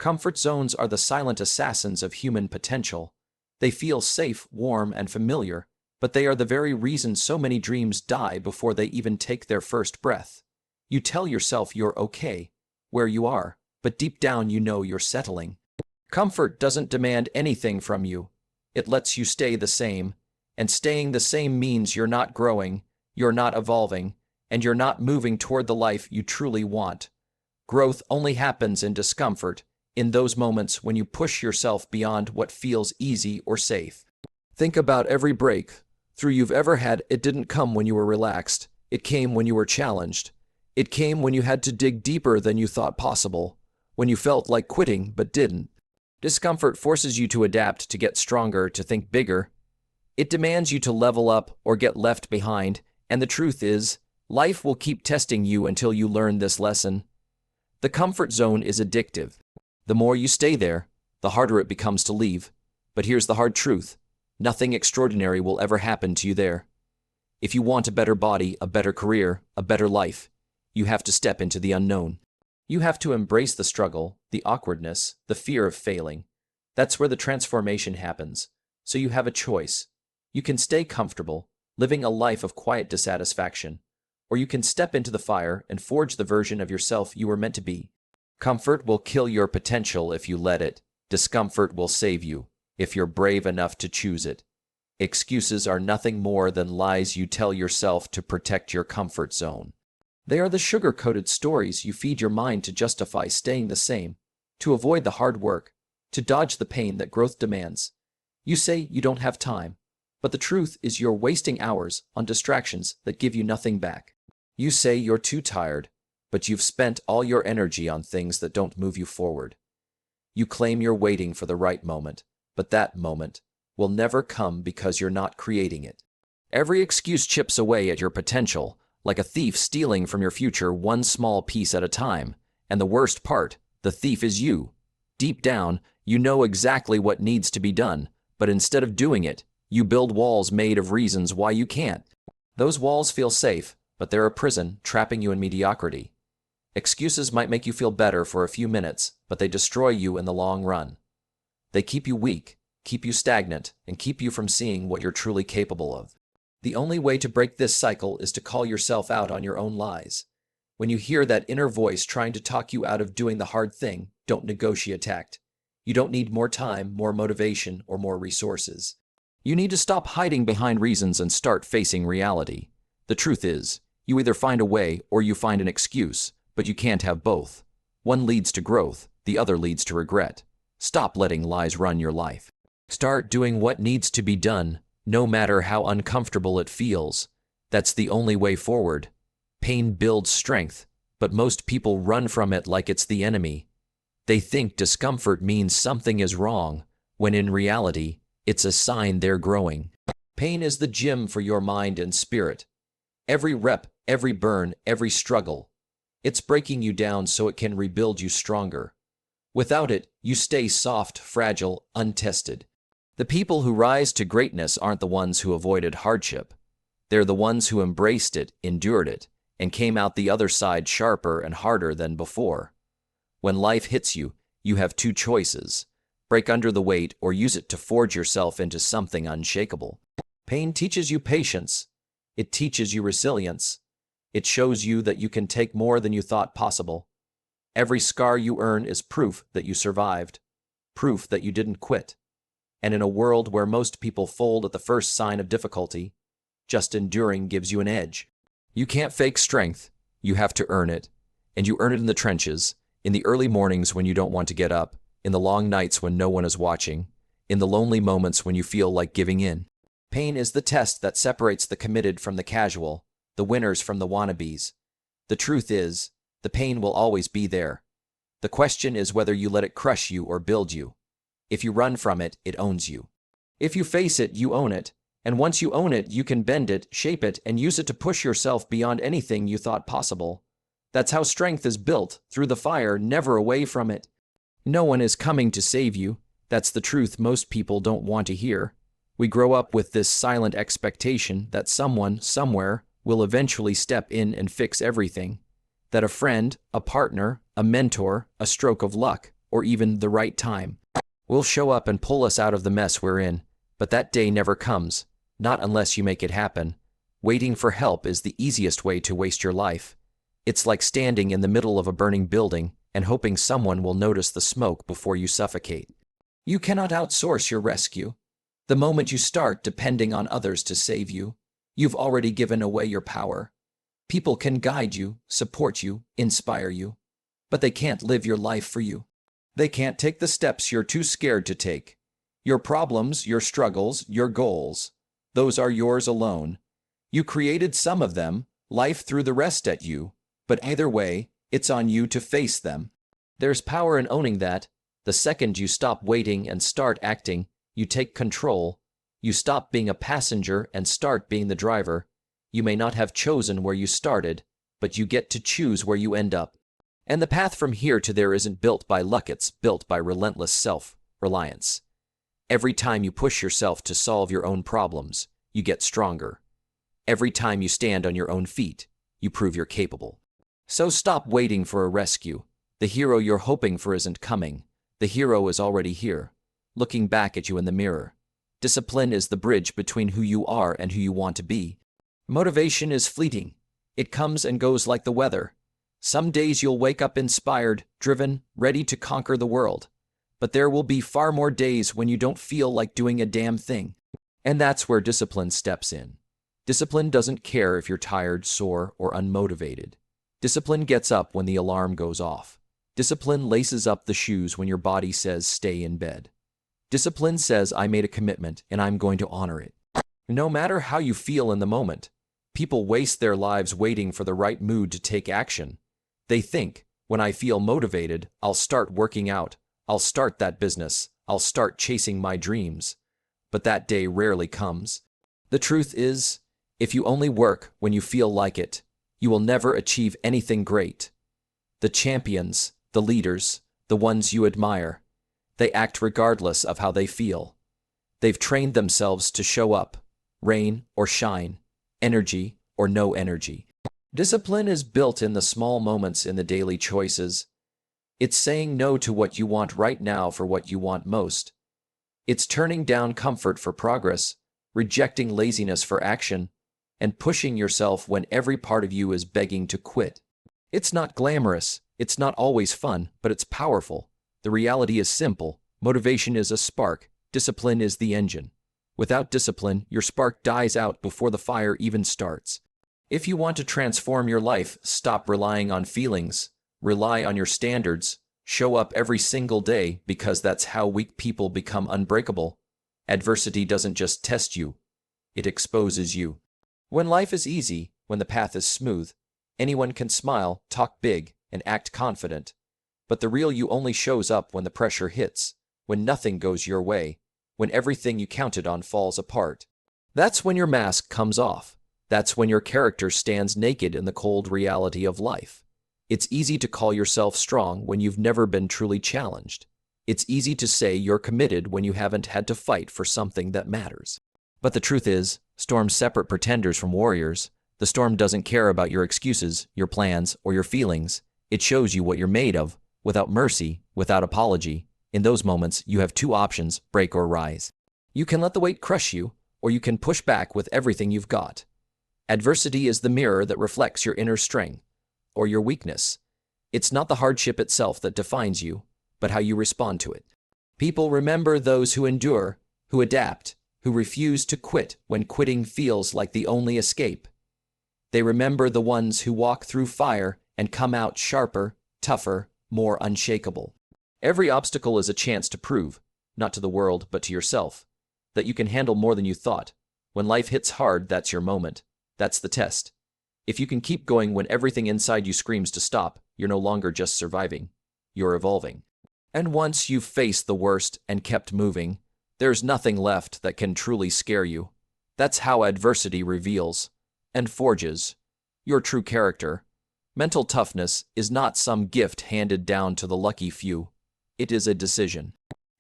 Comfort zones are the silent assassins of human potential. They feel safe, warm, and familiar, but they are the very reason so many dreams die before they even take their first breath. You tell yourself you're okay, where you are, but deep down you know you're settling. Comfort doesn't demand anything from you. It lets you stay the same, and staying the same means you're not growing, you're not evolving, and you're not moving toward the life you truly want. Growth only happens in discomfort, in those moments when you push yourself beyond what feels easy or safe. Think about every breakthrough you've ever had. It didn't come when you were relaxed. It came when you were challenged. It came when you had to dig deeper than you thought possible, when you felt like quitting but didn't. Discomfort forces you to adapt, to get stronger, to think bigger. It demands you to level up or get left behind, and the truth is, life will keep testing you until you learn this lesson. The comfort zone is addictive. The more you stay there, the harder it becomes to leave. But here's the hard truth. Nothing extraordinary will ever happen to you there. If you want a better body, a better career, a better life, you have to step into the unknown. You have to embrace the struggle, the awkwardness, the fear of failing. That's where the transformation happens. So you have a choice. You can stay comfortable, living a life of quiet dissatisfaction, or you can step into the fire and forge the version of yourself you were meant to be. Comfort will kill your potential if you let it. Discomfort will save you if you're brave enough to choose it. Excuses are nothing more than lies you tell yourself to protect your comfort zone. They are the sugar-coated stories you feed your mind to justify staying the same, to avoid the hard work, to dodge the pain that growth demands. You say you don't have time, but the truth is you're wasting hours on distractions that give you nothing back. You say you're too tired, but you've spent all your energy on things that don't move you forward. You claim you're waiting for the right moment, but that moment will never come because you're not creating it. Every excuse chips away at your potential, like a thief stealing from your future one small piece at a time. And the worst part, the thief is you. Deep down, you know exactly what needs to be done, but instead of doing it, you build walls made of reasons why you can't. Those walls feel safe, but they're a prison trapping you in mediocrity. Excuses might make you feel better for a few minutes, but they destroy you in the long run. They keep you weak, keep you stagnant, and keep you from seeing what you're truly capable of. The only way to break this cycle is to call yourself out on your own lies. When you hear that inner voice trying to talk you out of doing the hard thing, don't negotiate act. You don't need more time, more motivation, or more resources. You need to stop hiding behind reasons and start facing reality. The truth is, you either find a way or you find an excuse, but you can't have both. One leads to growth, the other leads to regret. Stop letting lies run your life. Start doing what needs to be done, no matter how uncomfortable it feels. That's the only way forward. Pain builds strength, but most people run from it like it's the enemy. They think discomfort means something is wrong, when in reality, it's a sign they're growing. Pain is the gym for your mind and spirit. Every rep, every burn, every struggle. It's breaking you down so it can rebuild you stronger. Without it, you stay soft, fragile, untested. The people who rise to greatness aren't the ones who avoided hardship. They're the ones who embraced it, endured it, and came out the other side sharper and harder than before. When life hits you, you have two choices. Break under the weight or use it to forge yourself into something unshakable. Pain teaches you patience. It teaches you resilience. It shows you that you can take more than you thought possible. Every scar you earn is proof that you survived, proof that you didn't quit. And in a world where most people fold at the first sign of difficulty, just enduring gives you an edge. You can't fake strength. You have to earn it. And you earn it in the trenches, in the early mornings when you don't want to get up, in the long nights when no one is watching, in the lonely moments when you feel like giving in. Pain is the test that separates the committed from the casual, the winners from the wannabes. The truth is, the pain will always be there. The question is whether you let it crush you or build you. If you run from it, it owns you. If you face it, you own it. And once you own it, you can bend it, shape it, and use it to push yourself beyond anything you thought possible. That's how strength is built, through the fire, never away from it. No one is coming to save you. That's the truth most people don't want to hear. We grow up with this silent expectation that someone, somewhere, will eventually step in and fix everything. That a friend, a partner, a mentor, a stroke of luck, or even the right time will show up and pull us out of the mess we're in, but that day never comes, not unless you make it happen. Waiting for help is the easiest way to waste your life. It's like standing in the middle of a burning building and hoping someone will notice the smoke before you suffocate. You cannot outsource your rescue. The moment you start depending on others to save you, you've already given away your power. People can guide you, support you, inspire you, but they can't live your life for you. They can't take the steps you're too scared to take. Your problems, your struggles, your goals, those are yours alone. You created some of them, life threw the rest at you, but either way, it's on you to face them. There's power in owning that. The second you stop waiting and start acting, you take control. You stop being a passenger and start being the driver. You may not have chosen where you started, but you get to choose where you end up. And the path from here to there isn't built by luck, it's built by relentless self-reliance. Every time you push yourself to solve your own problems, you get stronger. Every time you stand on your own feet, you prove you're capable. So stop waiting for a rescue. The hero you're hoping for isn't coming. The hero is already here, looking back at you in the mirror. Discipline is the bridge between who you are and who you want to be. Motivation is fleeting. It comes and goes like the weather. Some days you'll wake up inspired, driven, ready to conquer the world. But there will be far more days when you don't feel like doing a damn thing. And that's where discipline steps in. Discipline doesn't care if you're tired, sore, or unmotivated. Discipline gets up when the alarm goes off. Discipline laces up the shoes when your body says stay in bed. Discipline says I made a commitment and I'm going to honor it. No matter how you feel in the moment, people waste their lives waiting for the right mood to take action. They think, when I feel motivated, I'll start working out, I'll start that business, I'll start chasing my dreams. But that day rarely comes. The truth is, if you only work when you feel like it, you will never achieve anything great. The champions, the leaders, the ones you admire, they act regardless of how they feel. They've trained themselves to show up, rain or shine, energy or no energy. Discipline is built in the small moments in the daily choices. It's saying no to what you want right now for what you want most. It's turning down comfort for progress, rejecting laziness for action, and pushing yourself when every part of you is begging to quit. It's not glamorous, it's not always fun, but it's powerful. The reality is simple. Motivation is a spark, discipline is the engine. Without discipline, your spark dies out before the fire even starts. If you want to transform your life, stop relying on feelings. Rely on your standards. Show up every single day because that's how weak people become unbreakable. Adversity doesn't just test you, it exposes you. When life is easy, when the path is smooth, anyone can smile, talk big, and act confident. But the real you only shows up when the pressure hits, when nothing goes your way, when everything you counted on falls apart. That's when your mask comes off. That's when your character stands naked in the cold reality of life. It's easy to call yourself strong when you've never been truly challenged. It's easy to say you're committed when you haven't had to fight for something that matters. But the truth is, storms separate pretenders from warriors. The storm doesn't care about your excuses, your plans, or your feelings. It shows you what you're made of, without mercy, without apology. In those moments, you have two options, break or rise. You can let the weight crush you, or you can push back with everything you've got. Adversity is the mirror that reflects your inner strength, or your weakness. It's not the hardship itself that defines you, but how you respond to it. People remember those who endure, who adapt, who refuse to quit when quitting feels like the only escape. They remember the ones who walk through fire and come out sharper, tougher, more unshakable. Every obstacle is a chance to prove, not to the world but to yourself, that you can handle more than you thought. When life hits hard, that's your moment. That's the test. If you can keep going when everything inside you screams to stop, you're no longer just surviving. You're evolving. And once you've faced the worst and kept moving, there's nothing left that can truly scare you. That's how adversity reveals and forges your true character. Mental toughness is not some gift handed down to the lucky few. It is a decision.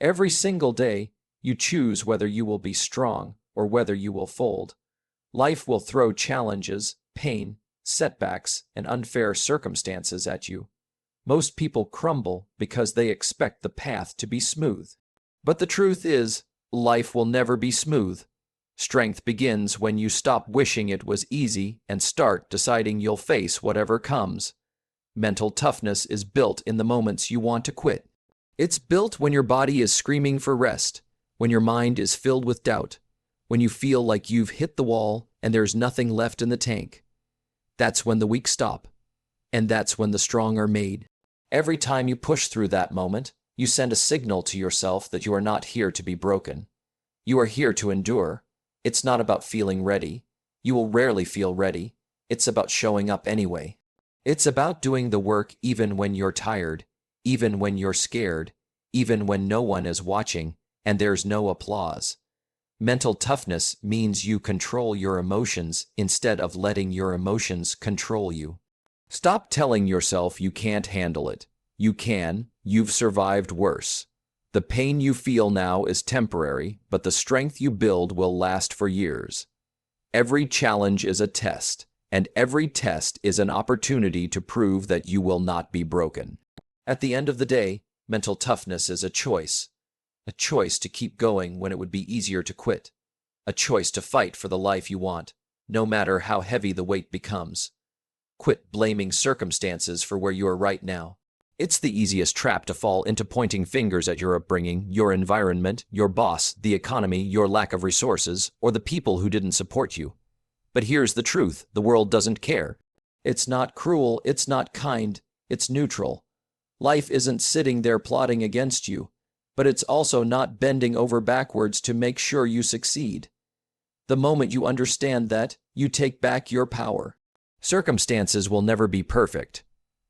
Every single day, you choose whether you will be strong or whether you will fold. Life will throw challenges, pain, setbacks, and unfair circumstances at you. Most people crumble because they expect the path to be smooth. But the truth is, life will never be smooth. Strength begins when you stop wishing it was easy and start deciding you'll face whatever comes. Mental toughness is built in the moments you want to quit. It's built when your body is screaming for rest, when your mind is filled with doubt, when you feel like you've hit the wall and there's nothing left in the tank. That's when the weak stop, and that's when the strong are made. Every time you push through that moment, you send a signal to yourself that you are not here to be broken. You are here to endure. It's not about feeling ready. You will rarely feel ready. It's about showing up anyway. It's about doing the work even when you're tired, even when you're scared, even when no one is watching and there's no applause. Mental toughness means you control your emotions instead of letting your emotions control you. Stop telling yourself you can't handle it. You can. You've survived worse. The pain you feel now is temporary, but the strength you build will last for years. Every challenge is a test, and every test is an opportunity to prove that you will not be broken. At the end of the day, mental toughness is a choice to keep going when it would be easier to quit, a choice to fight for the life you want, no matter how heavy the weight becomes. Quit blaming circumstances for where you are right now. It's the easiest trap to fall into, pointing fingers at your upbringing, your environment, your boss, the economy, your lack of resources, or the people who didn't support you. But here's the truth: the world doesn't care. It's not cruel, it's not kind, it's neutral. Life isn't sitting there plotting against you, but it's also not bending over backwards to make sure you succeed. The moment you understand that, you take back your power. Circumstances will never be perfect.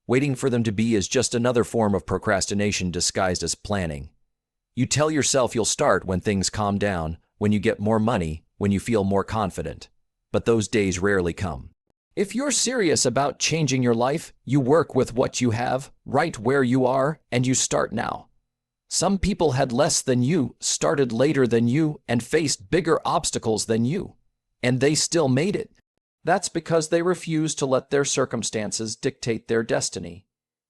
Waiting for them to be is just another form of procrastination disguised as planning. You tell yourself you'll start when things calm down, when you get more money, when you feel more confident. But those days rarely come. If you're serious about changing your life, you work with what you have, right where you are, and you start now. Some people had less than you, started later than you, and faced bigger obstacles than you. And they still made it. That's because they refused to let their circumstances dictate their destiny.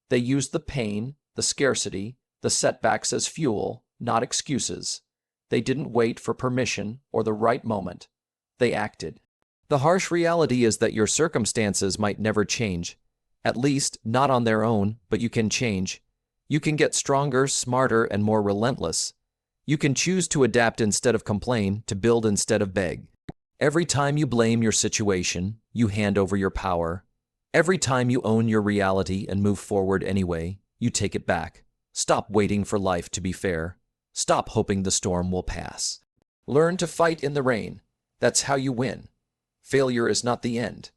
They used the pain, the scarcity, the setbacks as fuel, not excuses. They didn't wait for permission or the right moment. They acted. The harsh reality is that your circumstances might never change. At least, not on their own, but you can change. You can get stronger, smarter, and more relentless. You can choose to adapt instead of complain, to build instead of beg. Every time you blame your situation, you hand over your power. Every time you own your reality and move forward anyway, you take it back. Stop waiting for life to be fair. Stop hoping the storm will pass. Learn to fight in the rain. That's how you win. Failure is not the end.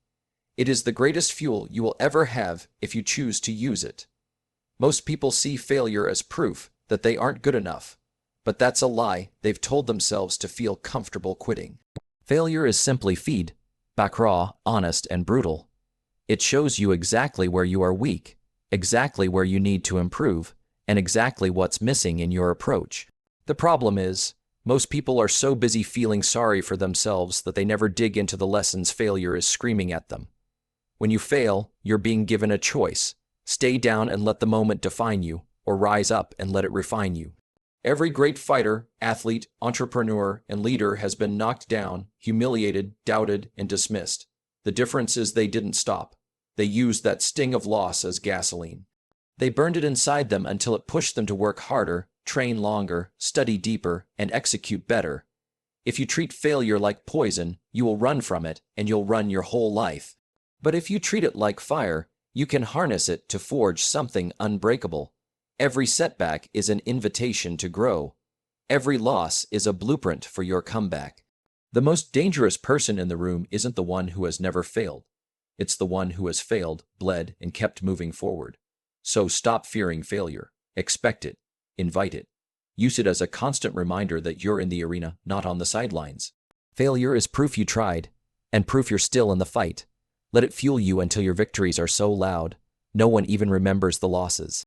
It is the greatest fuel you will ever have if you choose to use it. Most people see failure as proof that they aren't good enough, but that's a lie they've told themselves to feel comfortable quitting. Failure is simply feedback, raw, honest, and brutal. It shows you exactly where you are weak, exactly where you need to improve, and exactly what's missing in your approach. The problem is, most people are so busy feeling sorry for themselves that they never dig into the lessons failure is screaming at them. When you fail, you're being given a choice. Stay down and let the moment define you, or rise up and let it refine you. Every great fighter, athlete, entrepreneur, and leader has been knocked down, humiliated, doubted, and dismissed. The difference is they didn't stop. They used that sting of loss as gasoline. They burned it inside them until it pushed them to work harder, train longer, study deeper, and execute better. If you treat failure like poison, you will run from it, and you'll run your whole life. But if you treat it like fire, you can harness it to forge something unbreakable. Every setback is an invitation to grow. Every loss is a blueprint for your comeback. The most dangerous person in the room isn't the one who has never failed. It's the one who has failed, bled, and kept moving forward. So stop fearing failure. Expect it. Invite it. Use it as a constant reminder that you're in the arena, not on the sidelines. Failure is proof you tried, and proof you're still in the fight. Let it fuel you until your victories are so loud, no one even remembers the losses.